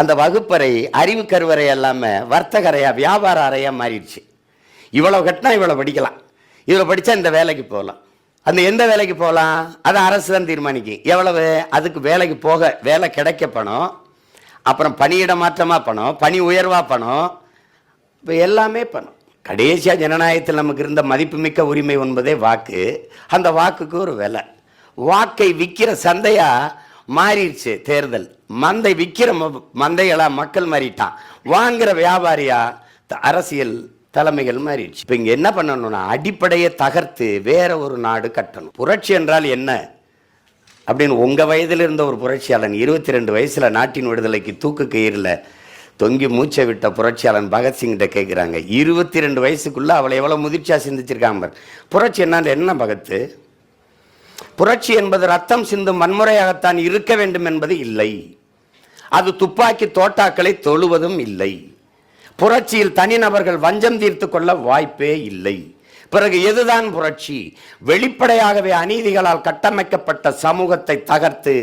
அந்த வகுப்பறை அறிவு கருவறை எல்லாமே வர்த்தக அறையா வியாபார அறையா மாறிடுச்சு. இவ்வளவு கட்டினா இவ்வளவு படிக்கலாம், இவ்வளவு படிச்சா இந்த வேலைக்கு போகலாம். அந்த எந்த வேலைக்கு போகலாம் அதை அரசு தான் தீர்மானிக்கும். எவ்வளவு அதுக்கு வேலைக்கு போக வேலை கிடைக்க பணம், அப்புறம் பணியிட மாற்றமா பணம், பணி உயர்வா பணம், இப்போ எல்லாமே பணம். கடைசியா ஜனநாயகத்தில் நமக்கு இருந்த மதிப்புமிக்க உரிமை என்பதே வாக்கு. அந்த வாக்குக்கு ஒரு விலை. வாக்கை விற்கிற சந்தையா மாறிடுச்சு தேர்தல். மந்தை விற்கிற மந்தைகளா மக்கள் மாறிட்டான். வாங்குற வியாபாரியா அரசியல் தலைமைகள் மாறிடுச்சு. இப்போ இங்க என்ன பண்ணணும்னா அடிப்படையை தகர்த்து வேற ஒரு நாடு கட்டணும். புரட்சி என்றால் என்ன அப்படின்னு உங்க வயதில் இருந்த ஒரு புரட்சியாளன் 22 வயசுல நாட்டின் விடுதலைக்கு தூக்கு கயிறில் தொங்கி மூச்சை விட்ட புரட்சியாளன் பகத்சிங்கிட்ட கேட்குறாங்க, 22 வயசுக்குள்ள அவளை எவ்வளவு முதிர்ச்சியா சிந்திச்சிருக்காங்க. புரட்சி என்ன பகத்து? புரட்சி என்பது ரத்தம் சிந்தும் வன்முறையாகத்தான் இருக்க வேண்டும் என்பது இல்லை. அது துப்பாக்கி தோட்டாக்களை தொழுவதும் இல்லை. புரட்சியில் தனிநபர்கள் வஞ்சம் தீர்த்து கொள்ள வாய்ப்பே இல்லை. பிறகு எதுதான் புரட்சி? வெளிப்படையாகவே அநீதிகளால் கட்டமைக்கப்பட்ட சமூகத்தை தகர்த்து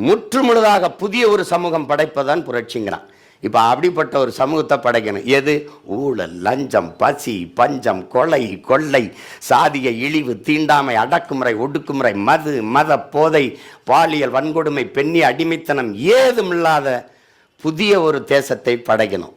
முற்றுமுழுதாக புதிய ஒரு சமூகம் படைப்பதான் புரட்சிங்கிறான். இப்ப அப்படிப்பட்ட ஒரு சமூகத்தை படைக்கணும். எது? ஊழல், லஞ்சம், பசி, பஞ்சம், கொலை, கொள்ளை, சாதிய இழிவு, தீண்டாமை, அடக்குமுறை, ஒடுக்குமுறை, மத போதை, பாலியல் வன்கொடுமை, பெண்ணிய அடிமைத்தனம் ஏதும் இல்லாத புதிய ஒரு தேசத்தை படைக்கணும்.